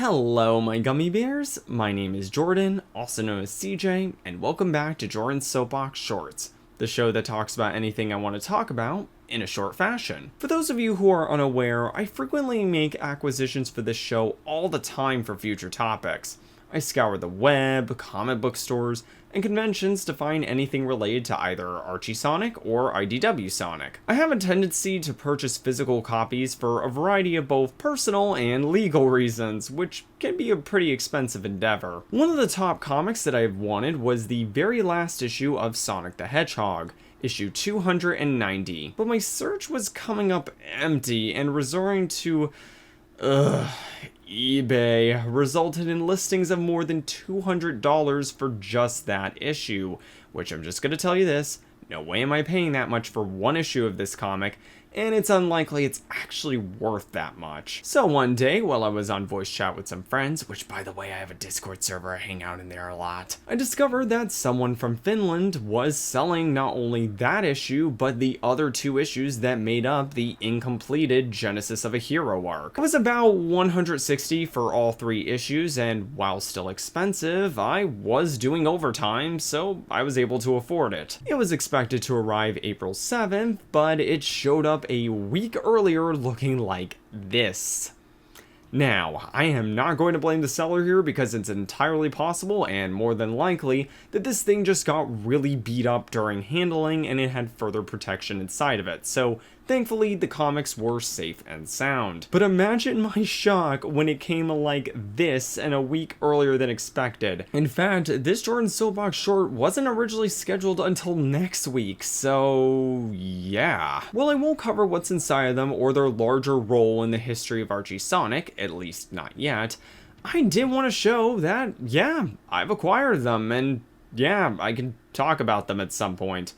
Hello, my gummy bears. My name is Jordan, also known as CJ, and welcome back to Jordan's Soapbox Shorts, the show that talks about anything I want to talk about in a short fashion. For those of you who are unaware, I frequently make acquisitions for this show all the time for future topics. I scour the web, comic book stores, and conventions to find anything related to either Archie Sonic or IDW Sonic. I have a tendency to purchase physical copies for a variety of both personal and legal reasons, which can be a pretty expensive endeavor. One of the top comics that I've wanted was the very last issue of Sonic the Hedgehog, issue 290, but my search was coming up empty, and resorting to eBay resulted in listings of more than $200 for just that issue, which I'm just gonna tell you this, no way am I paying that much for one issue of this comic, and it's unlikely it's actually worth that much. So one day, while I was on voice chat with some friends, which by the way I have a Discord server, I hang out in there a lot, I discovered that someone from Finland was selling not only that issue, but the other two issues that made up the incompleted Genesis of a Hero arc. It was about $160 for all three issues, and while still expensive, I was doing overtime, so I was able to afford it. It was expected to arrive April 7th, but it showed up a week earlier looking like this. Now, I am not going to blame the seller here because it's entirely possible and more than likely that this thing just got really beat up during handling and it had further protection inside of it, so thankfully the comics were safe and sound. But imagine my shock when it came like this and a week earlier than expected. In fact, this Jordan Soapbox short wasn't originally scheduled until next week, so yeah. While I won't cover what's inside of them or their larger role in the history of Archie Sonic, at least not yet, I did want to show that, yeah, I've acquired them, and yeah, I can talk about them at some point.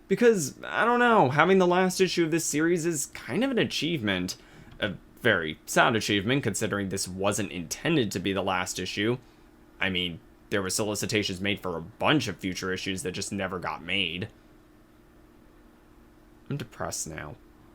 Because, I don't know, having the last issue of this series is kind of an achievement. A very sad achievement, considering this wasn't intended to be the last issue. I mean, there were solicitations made for a bunch of future issues that just never got made. I'm depressed now.